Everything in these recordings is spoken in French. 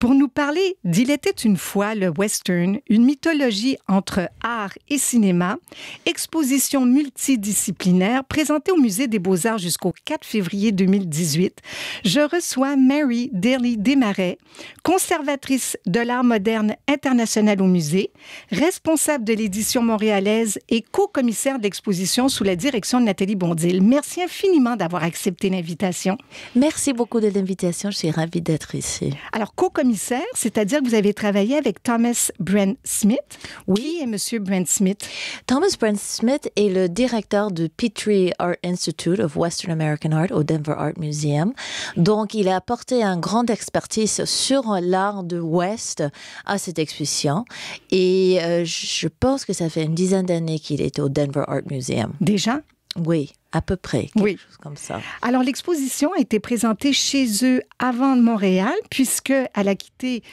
pour nous parler d'Il était une fois le western, une mythologie entre art et cinéma, exposition multidisciplinaire présentée au Musée des Beaux-Arts jusqu'au 4 février 2018. Je reçois Mary Daly Desmarais, conservatrice de l'art moderne international au musée, responsable de l'édition montréalaise et co-commissaire de l'exposition sous la direction de Nathalie Bondil. Merci infiniment d'avoir accepté l'invitation. Merci beaucoup de l'invitation. Je suis ravie d'être ici. Alors, co-commissaire, c'est-à-dire que vous avez travaillé avec Thomas Brent-Smith. Oui. Qui est Monsieur Brent-Smith? Thomas Brent-Smith est le directeur du Petrie Art Institute of Western American Art au Denver Art Museum. Donc, il a apporté une grande expertise sur l'art de l'Ouest à cette exposition. Et je pense que ça fait une dizaine d'années qu'il est au Denver Art Museum. Déjà? Oui, à peu près, quelque chose comme ça. Alors, l'exposition a été présentée chez eux avant Montréal, puisqu'elle a quitté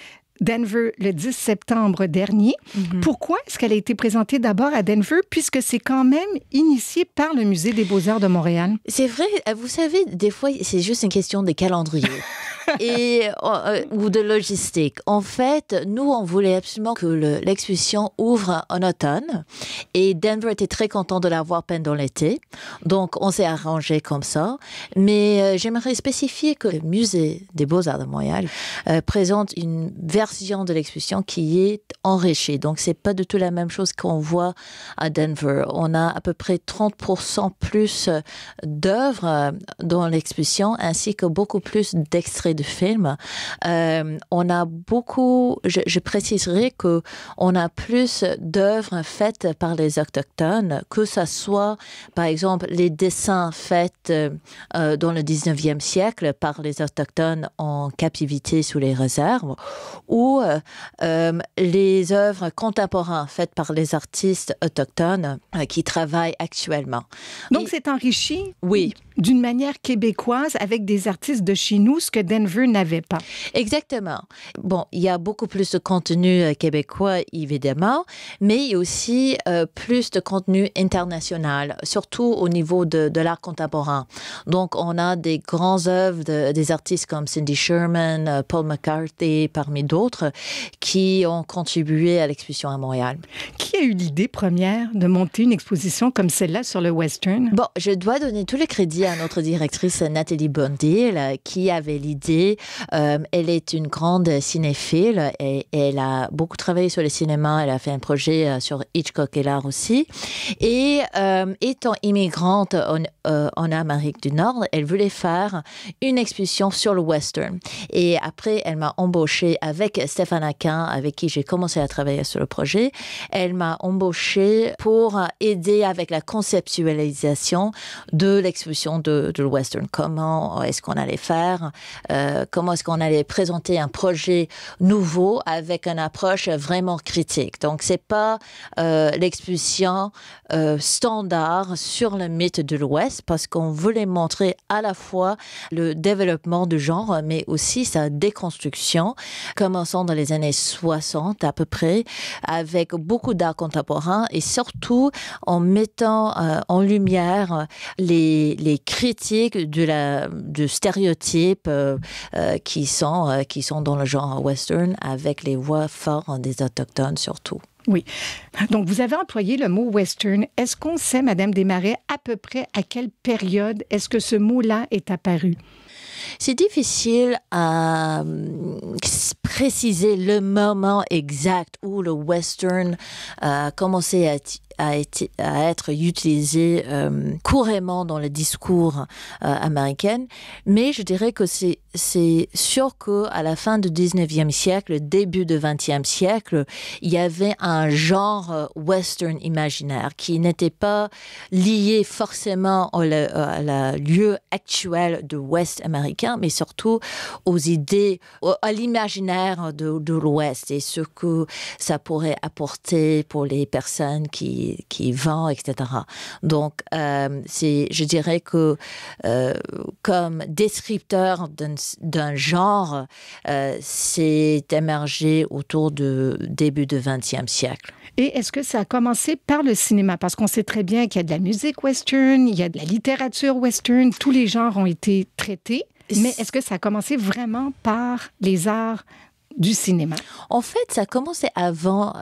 Denver le 10 septembre dernier. Mm-hmm. Pourquoi est-ce qu'elle a été présentée d'abord à Denver, puisque c'est quand même initié par le Musée des Beaux-Arts de Montréal? C'est vrai, vous savez, des fois, c'est juste une question de calendrier. Ou de logistique. En fait, nous, on voulait absolument que l'exposition ouvre en automne et Denver était très content de l'avoir pendant l'été. Donc, on s'est arrangé comme ça. Mais j'aimerais spécifier que le Musée des Beaux-Arts de Montréal présente une version de l'exposition qui est enrichie. Donc, c'est pas du tout la même chose qu'on voit à Denver. On a à peu près 30% plus d'œuvres dans l'exposition ainsi que beaucoup plus d'extraits de films. On a beaucoup, je préciserai qu'on a plus d'œuvres faites par les Autochtones, que ce soit, par exemple, les dessins faits dans le 19e siècle par les Autochtones en captivité sous les réserves, ou les œuvres contemporaines faites par les artistes autochtones qui travaillent actuellement. Donc, c'est enrichi? Oui. D'une manière québécoise avec des artistes de chez nous, ce que Denver n'avait pas. Exactement. Bon, il y a beaucoup plus de contenu québécois, évidemment, mais il y a aussi plus de contenu international, surtout au niveau de l'art contemporain. Donc, on a des grands œuvres des artistes comme Cindy Sherman, Paul McCarthy, parmi d'autres, qui ont contribué à l'exposition à Montréal. Qui a eu l'idée première de monter une exposition comme celle-là sur le western? Bon, je dois donner tous les crédits à notre directrice Nathalie Bondil, qui avait l'idée. Elle est une grande cinéphile et elle a beaucoup travaillé sur le cinéma. Elle a fait un projet sur Hitchcock et l'art aussi. Et étant immigrante en Amérique du Nord, elle voulait faire une exposition sur le western. Et après, elle m'a embauchée avec Stéphane Aquin, avec qui j'ai commencé à travailler sur le projet. Elle m'a embauchée pour aider avec la conceptualisation de l'exposition de le western. Comment est-ce qu'on allait faire? Comment est-ce qu'on allait présenter un projet nouveau avec une approche vraiment critique? Donc, c'est pas l'exposition standard sur le mythe de l'Ouest, parce qu'on voulait montrer à la fois le développement du genre, mais aussi sa déconstruction, commençant dans les années 60 à peu près, avec beaucoup d'art contemporain et surtout en mettant en lumière les critiques de stéréotypes qui sont dans le genre western, avec les voix fortes des Autochtones surtout. Oui. Donc, vous avez employé le mot western. Est-ce qu'on sait, Madame Desmarais, à peu près à quelle période est-ce que ce mot-là est apparu? C'est difficile à préciser le moment exact où le western a commencé à être utilisé couramment dans le discours américain, mais je dirais que c'est sûr qu'à la fin du 19e siècle, début du 20e siècle, il y avait un genre western imaginaire qui n'était pas lié forcément à la lieu actuel de l'Ouest américain, mais surtout aux idées, à l'imaginaire de l'Ouest et ce que ça pourrait apporter pour les personnes qui vend, etc. Donc, je dirais que comme descripteur d'un genre, c'est émergé autour du début du 20e siècle. Et est-ce que ça a commencé par le cinéma? Parce qu'on sait très bien qu'il y a de la musique western, il y a de la littérature western, tous les genres ont été traités. Mais est-ce que ça a commencé vraiment par les arts du cinéma? En fait, ça commençait avant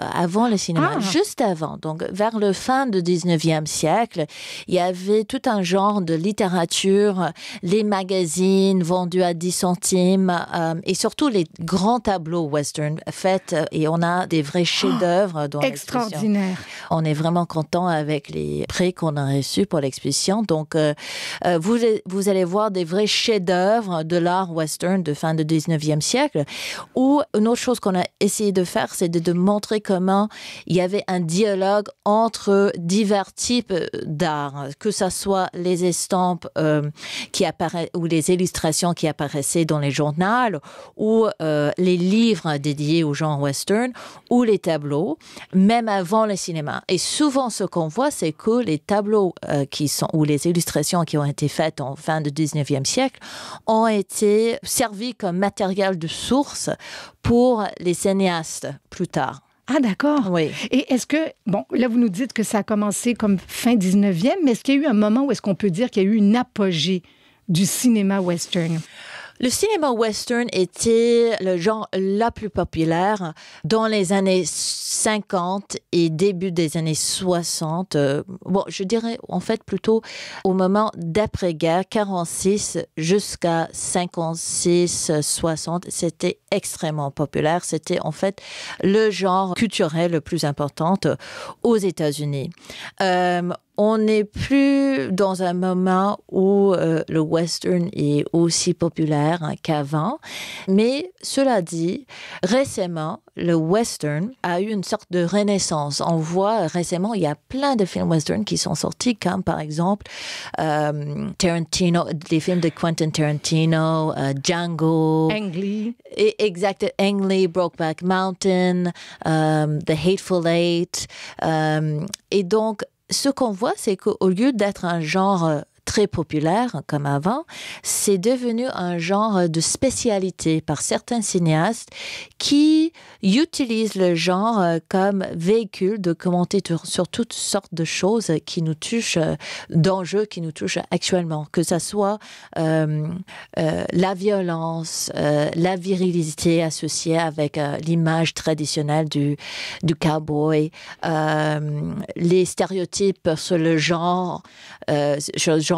le cinéma, juste avant. Donc, vers le fin du 19e siècle, il y avait tout un genre de littérature, les magazines vendus à 10 centimes et surtout les grands tableaux western faits. Et on a des vrais chefs-d'œuvre dans l'exposition. Extraordinaire. On est vraiment content avec les prix qu'on a reçus pour l'exposition. Donc, vous allez voir des vrais chefs-d'œuvre de l'art western de fin du 19e siècle. Ou une autre chose qu'on a essayé de faire, c'est de montrer comment il y avait un dialogue entre divers types d'art, que ce soit les estampes qui apparaissent ou les illustrations qui apparaissaient dans les journaux, ou les livres dédiés au genre western, ou les tableaux, même avant le cinéma. Et souvent, ce qu'on voit, c'est que les tableaux ou les illustrations qui ont été faites en fin du 19e siècle ont été servis comme matériel de source pour les cinéastes plus tard. Ah, d'accord. Oui. Et est-ce que, bon, là, vous nous dites que ça a commencé comme fin 19e, mais est-ce qu'il y a eu un moment où est-ce qu'on peut dire qu'il y a eu une apogée du cinéma western? Le cinéma western était le genre la plus populaire dans les années 50 et début des années 60. Bon, je dirais en fait plutôt au moment d'après-guerre, 46 jusqu'à 56, 60. C'était extrêmement populaire. C'était en fait le genre culturel le plus important aux États-Unis. On n'est plus dans un moment où le western est aussi populaire qu'avant. Mais cela dit, récemment, le western a eu une sorte de renaissance. On voit récemment, il y a plein de films western qui sont sortis, comme par exemple Tarantino, les films de Quentin Tarantino, Django. Ang Lee. Exact, Ang Lee, Brokeback Mountain, The Hateful Eight. Et donc, ce qu'on voit, c'est qu'au lieu d'être un genre très populaire comme avant, c'est devenu un genre de spécialité par certains cinéastes qui utilisent le genre comme véhicule de commenter sur toutes sortes de choses qui nous touchent, d'enjeux qui nous touchent actuellement, que ce soit la violence, la virilité associée avec l'image traditionnelle du cowboy, les stéréotypes sur le genre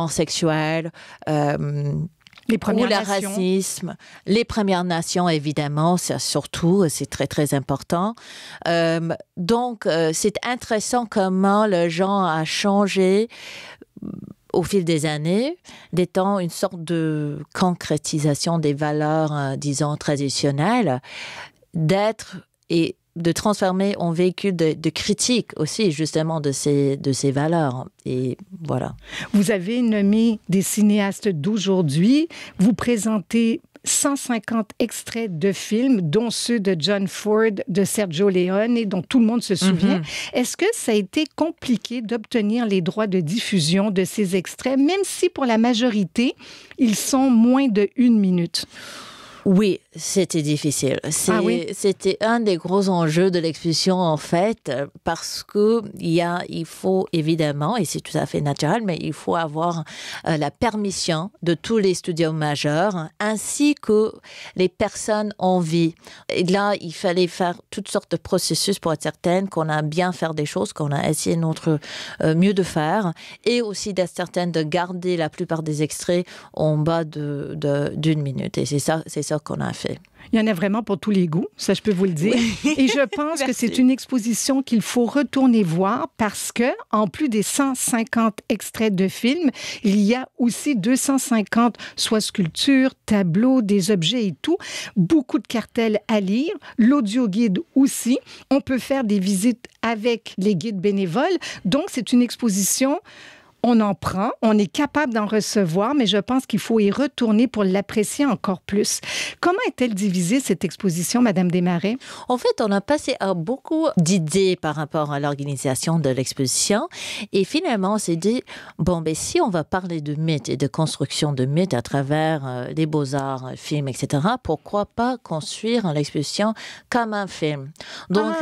sexuel, les Premières ou le Nations. racisme, les Premières Nations, évidemment, surtout, c'est très, très important. Donc, c'est intéressant comment le genre a changé au fil des années, d'étant une sorte de concrétisation des valeurs, disons, traditionnelles, d'être et de transformer en véhicule de critique aussi, justement, de ces valeurs. Et voilà. Vous avez nommé des cinéastes d'aujourd'hui. Vous présentez 150 extraits de films, dont ceux de John Ford, de Sergio Leone, et dont tout le monde se souvient. Est-ce que ça a été compliqué d'obtenir les droits de diffusion de ces extraits, même si pour la majorité, ils sont moins de 1 minute? Oui, c'était difficile. C'était un des gros enjeux de l'exposition, en fait, parce que il faut évidemment, et c'est tout à fait naturel, mais il faut avoir la permission de tous les studios majeurs, ainsi que les personnes en vie. Et là, il fallait faire toutes sortes de processus pour être certaine qu'on a bien fait des choses, qu'on a essayé notre mieux de faire, et aussi d'être certaine de garder la plupart des extraits en bas d'1 minute. Et c'est ça qu'on a fait. Il y en a vraiment pour tous les goûts, ça je peux vous le dire. Oui. Et je pense que c'est une exposition qu'il faut retourner voir parce que, en plus des 150 extraits de films, il y a aussi 250 soit sculptures, tableaux, des objets et tout. Beaucoup de cartels à lire, l'audio-guide aussi. On peut faire des visites avec les guides bénévoles. Donc, c'est une exposition... On en prend, on est capable d'en recevoir, mais je pense qu'il faut y retourner pour l'apprécier encore plus. Comment est-elle divisée, cette exposition, Madame Desmarais? En fait, on a passé à beaucoup d'idées par rapport à l'organisation de l'exposition. Et finalement, on s'est dit, si on va parler de mythes et de construction de mythes à travers les beaux-arts, films, etc., pourquoi pas construire l'exposition comme un film? Donc,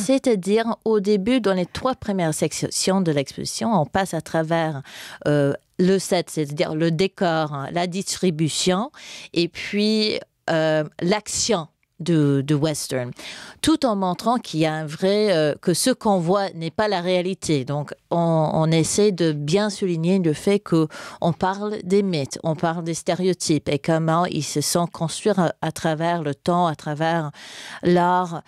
c'est-à-dire, au début, dans les 3 premières sections de l'exposition, on passe à travers le set, c'est-à-dire le décor, la distribution, et puis l'action de western, tout en montrant qu'il y a un vrai que ce qu'on voit n'est pas la réalité. Donc on essaie de bien souligner le fait que on parle des mythes, on parle des stéréotypes et comment ils se sont construits à travers le temps, à travers l'art,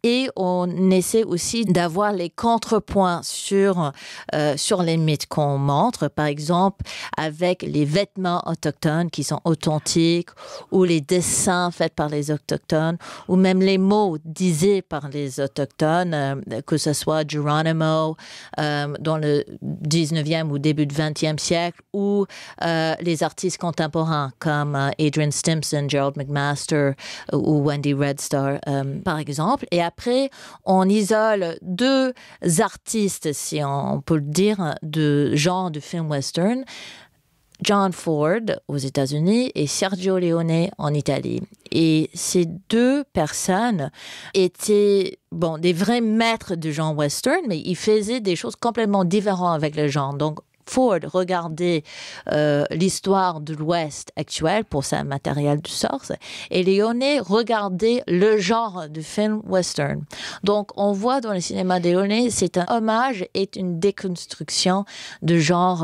et on essaie aussi d'avoir les contrepoints sur les mythes qu'on montre, par exemple avec les vêtements autochtones qui sont authentiques ou les dessins faits par les autochtones ou même les mots disés par les autochtones, que ce soit Geronimo dans le 19e ou début du 20e siècle ou les artistes contemporains comme Adrian Stimson, Gerald McMaster ou Wendy Red Star, par exemple. Et après, on isole deux artistes, si on peut le dire, de genre de film western, John Ford aux États-Unis et Sergio Leone en Italie. Et ces deux personnes étaient des vrais maîtres du genre western, mais ils faisaient des choses complètement différentes avec le genre. Donc, Ford regardait l'histoire de l'Ouest actuel pour sa matériel de source et Leone regardait le genre du film western. Donc, on voit dans le cinéma de Leone, c'est un hommage et une déconstruction du genre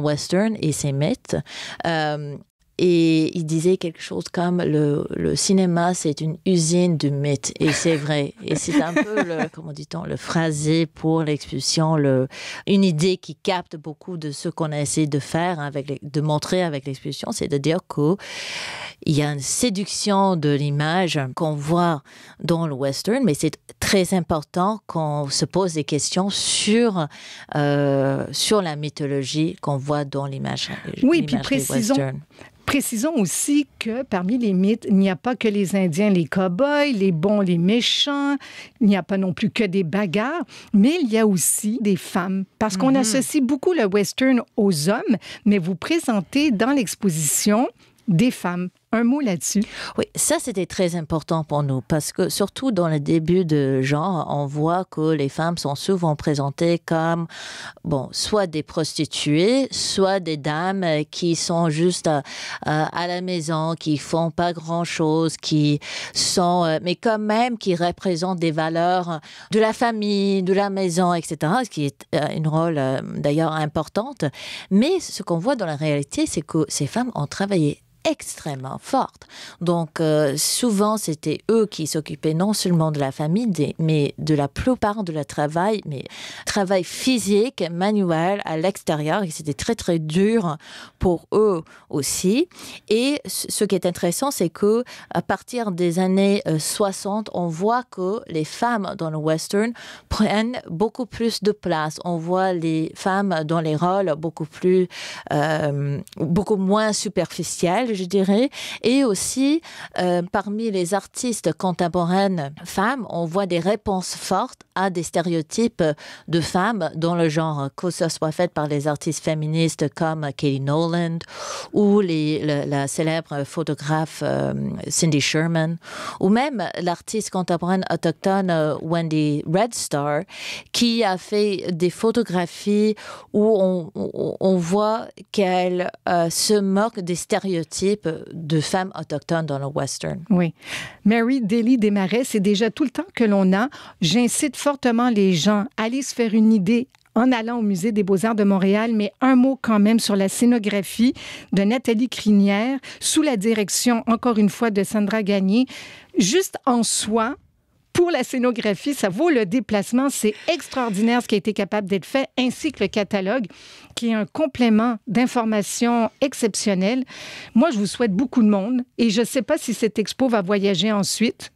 western et ses mythes. Et il disait quelque chose comme le cinéma, c'est une usine de mythes. Et c'est vrai. Et c'est un peu comment dit-on, le phrasé pour l'expulsion, une idée qui capte beaucoup de ce qu'on a essayé de faire, de montrer avec l'expulsion, c'est de dire qu'il y a une séduction de l'image qu'on voit dans le western, mais c'est très important qu'on se pose des questions sur la mythologie qu'on voit dans l'image. Oui, puis précisons aussi que parmi les mythes, il n'y a pas que les Indiens, les cow-boys, les bons, les méchants. Il n'y a pas non plus que des bagarres, mais il y a aussi des femmes. Parce qu'on associe beaucoup le western aux hommes, mais vous présentez dans l'exposition des femmes. Un mot là-dessus. Oui, ça, c'était très important pour nous parce que, surtout dans le début de genre, on voit que les femmes sont souvent présentées comme, soit des prostituées, soit des dames qui sont juste à la maison, qui font pas grand-chose, qui sont, mais quand même qui représentent des valeurs de la famille, de la maison, etc., ce qui est une rôle d'ailleurs importante. Mais ce qu'on voit dans la réalité, c'est que ces femmes ont travaillé extrêmement forte. Donc, souvent, c'était eux qui s'occupaient non seulement de la famille, mais de la plupart de leur travail, mais travail physique, manuel, à l'extérieur, et c'était très, très dur pour eux aussi. Et ce qui est intéressant, c'est que à partir des années 60, on voit que les femmes dans le western prennent beaucoup plus de place. On voit les femmes dans les rôles beaucoup moins superficiels, je dirais. Et aussi, parmi les artistes contemporaines femmes, on voit des réponses fortes à des stéréotypes de femmes dans le genre, que ce soit fait par les artistes féministes comme Katie Noland ou la célèbre photographe Cindy Sherman, ou même l'artiste contemporaine autochtone Wendy Red Star, qui a fait des photographies où on voit qu'elle se moque des stéréotypes de femmes autochtones dans le western. Oui. Mary Daly Desmarais, c'est déjà tout le temps que l'on a. J'incite fortement les gens à aller se faire une idée en allant au Musée des Beaux-Arts de Montréal, mais un mot quand même sur la scénographie de Nathalie Crinière, sous la direction, encore une fois, de Sandra Gagné. Juste en soi, pour la scénographie, ça vaut le déplacement. C'est extraordinaire ce qui a été capable d'être fait, ainsi que le catalogue, qui est un complément d'informations exceptionnel. Moi, je vous souhaite beaucoup de monde et je ne sais pas si cette expo va voyager ensuite.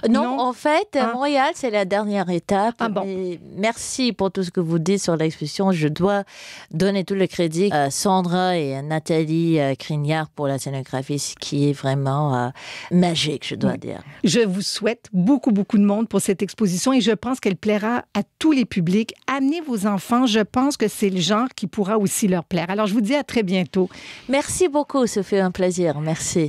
Non, en fait, Montréal, c'est la dernière étape. Mais merci pour tout ce que vous dites sur l'exposition. Je dois donner tout le crédit à Sandra et à Nathalie Crinière pour la scénographie, ce qui est vraiment magique, je dois dire. Je vous souhaite beaucoup, beaucoup de monde pour cette exposition et je pense qu'elle plaira à tous les publics. Amenez vos enfants, je pense que c'est le genre qui pourra aussi leur plaire. Alors, je vous dis à très bientôt. Merci beaucoup, ça fait un plaisir. Merci.